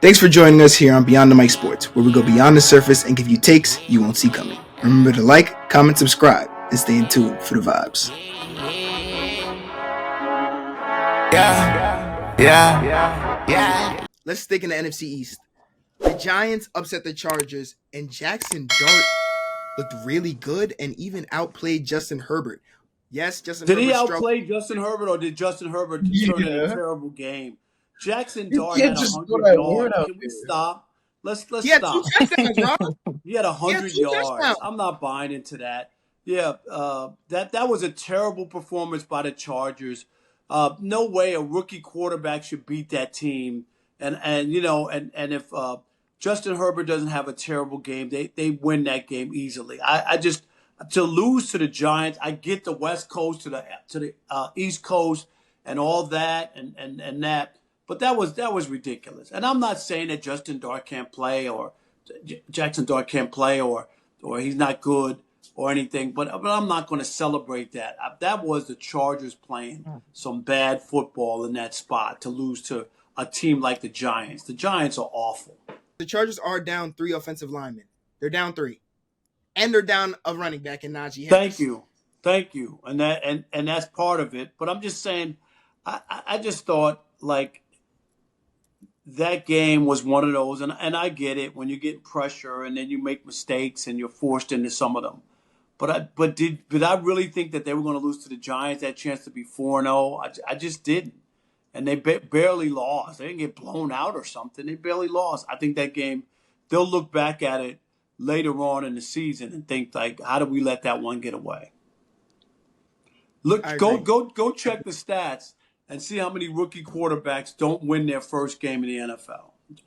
Thanks for joining us here on Beyond the Mic Sports, where we go beyond the surface and give you takes you won't see coming. Remember to like, comment, subscribe, and stay in tune for the vibes. Yeah. Let's stick in the NFC East. The Giants upset the Chargers, and Jaxson Dart looked really good and even outplayed Justin Herbert. Yes, Justin Did Herbert he outplay Justin Herbert, or did Justin Herbert turn in a terrible game? Jaxson You Dart can't had just 100 throw that yards. word out Can we there. stop? Let's He had stop. 2 touchdowns, Rob. He had 100 yards. touchdowns. I'm not buying into that. Yeah, that was a terrible performance by the Chargers. No way a rookie quarterback should beat that team. And if Justin Herbert doesn't have a terrible game, they win that game easily. I just to lose to the Giants. I get the West Coast to the East Coast and all that and that, but that was ridiculous. And I'm not saying that Justin Dart can't play or Jaxson Dart can't play or he's not good or anything, but I'm not going to celebrate that. That was the Chargers playing some bad football in that spot to lose to a team like the Giants. The Giants are awful. The Chargers are down 3 offensive linemen. They're down 3. And they're down a running back in Najee Harris. Thank you. And that's part of it. But I'm just saying, I just thought like that game was one of those, and I get it when you get pressure and then you make mistakes and you're forced into some of them. But did I really think that they were going to lose to the Giants, that chance to be 4-0? I just didn't. And they barely lost. They didn't get blown out or something. They barely lost. I think that game, they'll look back at it later on in the season and think like, how did we let that one get away? Look, go check the stats and see how many rookie quarterbacks don't win their first game in the NFL. It's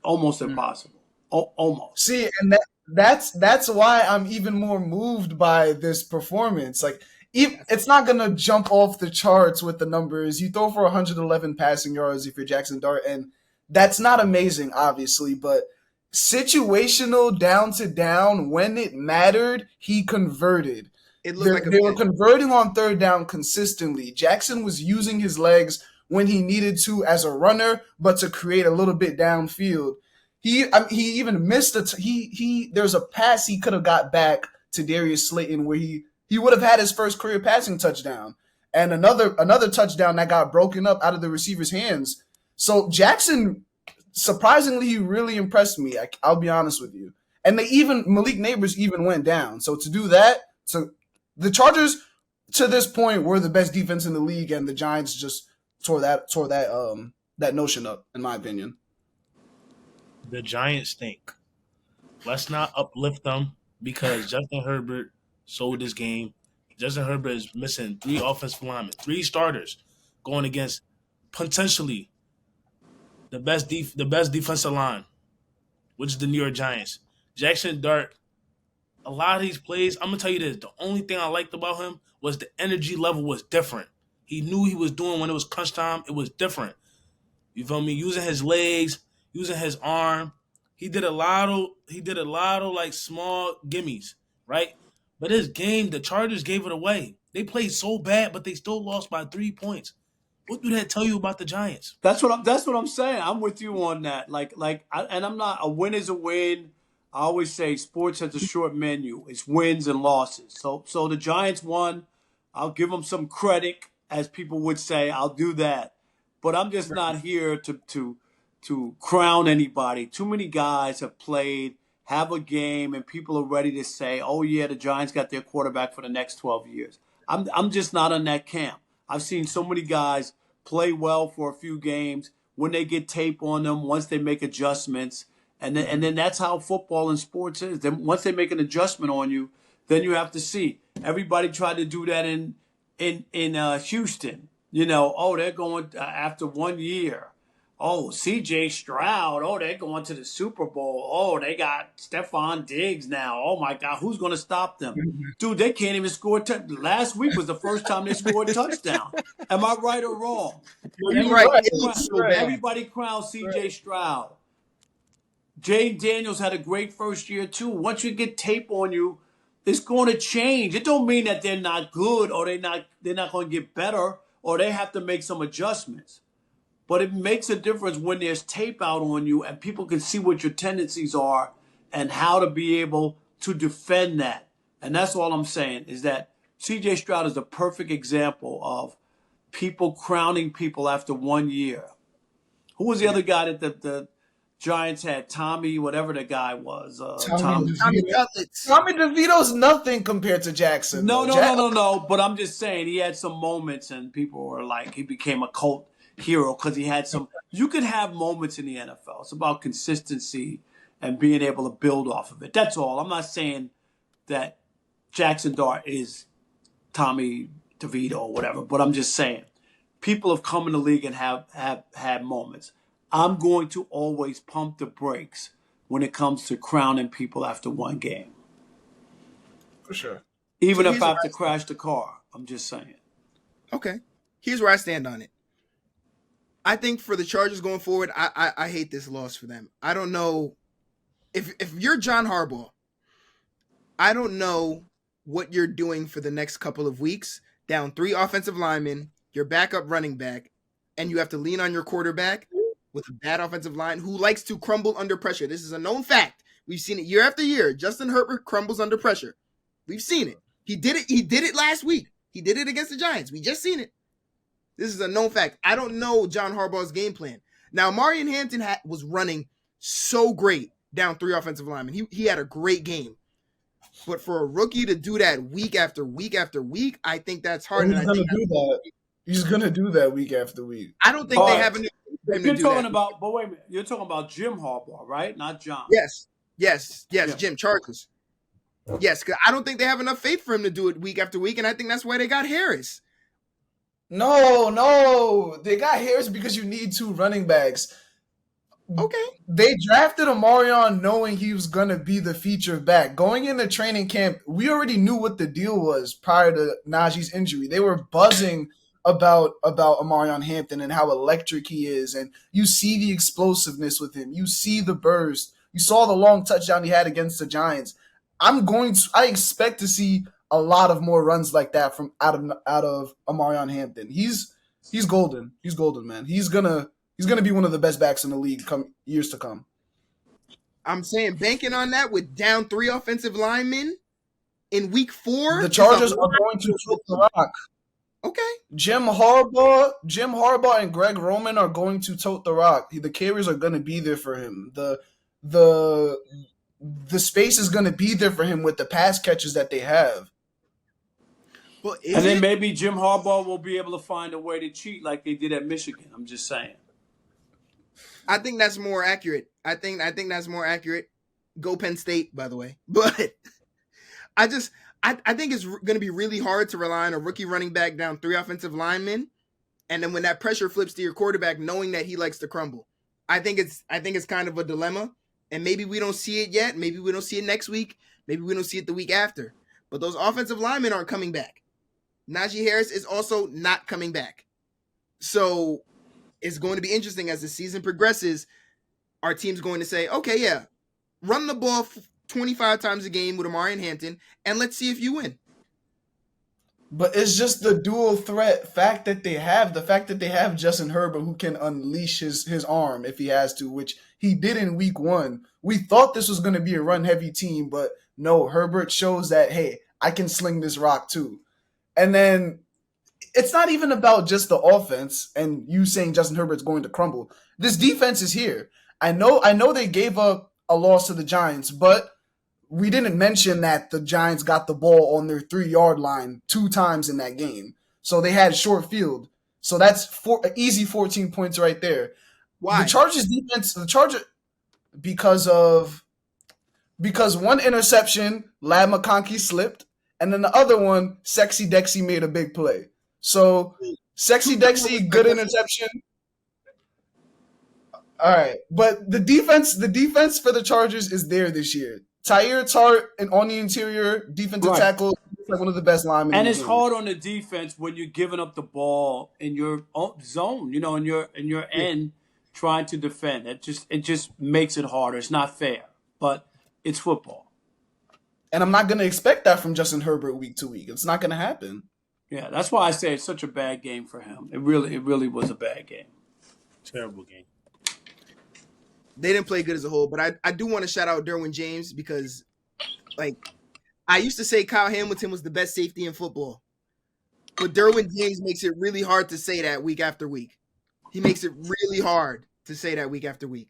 almost impossible. Almost. See, and that's why I'm even more moved by this performance. Like, it's not gonna jump off the charts with the numbers. You throw for 111 passing yards if you're Jaxson Dart, and that's not amazing, obviously, but situational down to down when it mattered, he converted. They were converting on third down consistently. Jaxson was using his legs when he needed to as a runner, but to create a little bit downfield. He even missed there's a pass he could have got back to Darius Slayton where he would have had his first career passing touchdown, and another touchdown that got broken up out of the receiver's hands. So Jaxson, surprisingly, he really impressed me. I'll be honest with you. And Malik Neighbors even went down. So to do that, the Chargers to this point were the best defense in the league, and the Giants just tore that notion up, in my opinion. The Giants stink. Let's not uplift them because Justin Herbert sold this game. Justin Herbert is missing 3 offensive linemen, 3 starters, going against potentially the best defensive line, which is the New York Giants. Jaxson Dart, a lot of these plays, I'm going to tell you this, the only thing I liked about him was the energy level was different. He knew he was doing when it was crunch time, it was different. You feel me? Using his legs, using his arm. He did a lot of like small gimmies, right? But this game, the Chargers gave it away. They played so bad, but they still lost by 3 points. What do that tell you about the Giants? That's what I'm saying. I'm with you on that. And I'm not, a win is a win. I always say sports has a short menu. It's wins and losses. So the Giants won. I'll give them some credit, as people would say. I'll do that. But I'm just not here to crown anybody. Too many guys have played, have a game, and people are ready to say, oh, yeah, the Giants got their quarterback for the next 12 years. I'm just not on that camp. I've seen so many guys play well for a few games. When they get tape on them, once they make adjustments, and then that's how football and sports is. Then once they make an adjustment on you, then you have to see. Everybody tried to do that in Houston. They're going after 1 year. Oh, C.J. Stroud. Oh, they're going to the Super Bowl. Oh, they got Stephon Diggs now. Oh, my God. Who's going to stop them? Dude, they can't even score. Last week was the first time they scored a touchdown. Am I right or wrong? Everybody crowned C.J. Stroud. Jay Daniels had a great first year, too. Once you get tape on you, it's going to change. It don't mean that they're not good or they're not going to get better or they have to make some adjustments. But it makes a difference when there's tape out on you and people can see what your tendencies are and how to be able to defend that. And that's all I'm saying is that C.J. Stroud is the perfect example of people crowning people after 1 year. Who was the other guy that the Giants had? Tommy, whatever the guy was. Tommy Tommy DeVito. Cutlets. Tommy DeVito's nothing compared to Jackson. No, though. no. But I'm just saying he had some moments and people were like, he became a cult hero because he had some. You could have moments in the NFL. It's about consistency and being able to build off of it. That's all. I'm not saying that Jaxson Dart is Tommy DeVito or whatever, but I'm just saying people have come in the league and have had moments. I'm going to always pump the brakes when it comes to crowning people after one game. For sure. Even So if here's I have what to crash the car. I'm just saying. Okay. Here's where I stand on it. I think for the Chargers going forward, I hate this loss for them. I don't know if you're John Harbaugh, I don't know what you're doing for the next couple of weeks. Down 3 offensive linemen, your backup running back, and you have to lean on your quarterback with a bad offensive line who likes to crumble under pressure. This is a known fact. We've seen it year after year. Justin Herbert crumbles under pressure. We've seen it. He did it last week. He did it against the Giants. We just seen it. This is a known fact. I don't know John Harbaugh's game plan. Now, Marion Hampton was running so great down 3 offensive linemen. He had a great game. But for a rookie to do that week after week after week, I think that's hard. He's going to do that. He's going to do that week after week. I don't think they have enough for him to You're do talking that. about, but wait a minute. You're talking about Jim Harbaugh, right? Not John. Yes, Yeah. Jim Chargers. Yes, because I don't think they have enough faith for him to do it week after week, and I think that's why they got Harris. No. They got Harris because you need 2 running backs. Okay. They drafted Omarion knowing he was going to be the feature back. Going into training camp, we already knew what the deal was prior to Najee's injury. They were buzzing about Omarion Hampton and how electric he is. And you see the explosiveness with him. You see the burst. You saw the long touchdown he had against the Giants. I expect to see a lot of more runs like that from out of Omarion Hampton. He's golden. He's golden, man. He's gonna be one of the best backs in the league years to come. I'm saying banking on that with down 3 offensive linemen in week 4. The Chargers are going to flip the rock. Okay. Jim Harbaugh and Greg Roman are going to tote the rock. The carriers are going to be there for him. The space is going to be there for him with the pass catches that they have. Well, And then maybe Jim Harbaugh will be able to find a way to cheat like they did at Michigan. I'm just saying. I think that's more accurate. I think that's more accurate. Go Penn State, by the way. But I think it's going to be really hard to rely on a rookie running back down 3 offensive linemen, and then when that pressure flips to your quarterback, knowing that he likes to crumble. I think it's kind of a dilemma, and maybe we don't see it yet. Maybe we don't see it next week. Maybe we don't see it the week after. But those offensive linemen aren't coming back. Najee Harris is also not coming back. So it's going to be interesting as the season progresses. Our team's going to say, okay, yeah, run the ball 25 times a game with Omarion Hampton, and let's see if you win. But it's just the dual threat fact that they have. The fact that they have Justin Herbert who can unleash his arm if he has to, which he did in week 1. We thought this was going to be a run-heavy team, but no, Herbert shows that, hey, I can sling this rock too. And then it's not even about just the offense and you saying Justin Herbert's going to crumble. This defense is here. I know they gave up a loss to the Giants, but we didn't mention that the Giants got the ball on their 3-yard line 2 times in that game. So they had short field. So that's easy 14 points right there. Why? The Chargers defense, because one interception, Lad McConkey slipped, and then the other one, Sexy Dexy made a big play. So Sexy Dexy, good interception. All right, but the defense for the Chargers is there this year. Tyre Tart and on the interior defensive tackle, like one of the best linemen. And it's hard on the defense when you're giving up the ball in your own zone, in your end, trying to defend. It just makes it harder. It's not fair, but it's football. And I'm not going to expect that from Justin Herbert week to week. It's not going to happen. Yeah, that's why I say it's such a bad game for him. It really was a bad game. Terrible game. They didn't play good as a whole, but I do want to shout out Derwin James because, like, I used to say Kyle Hamilton was the best safety in football, but Derwin James makes it really hard to say that week after week. He makes it really hard to say that week after week.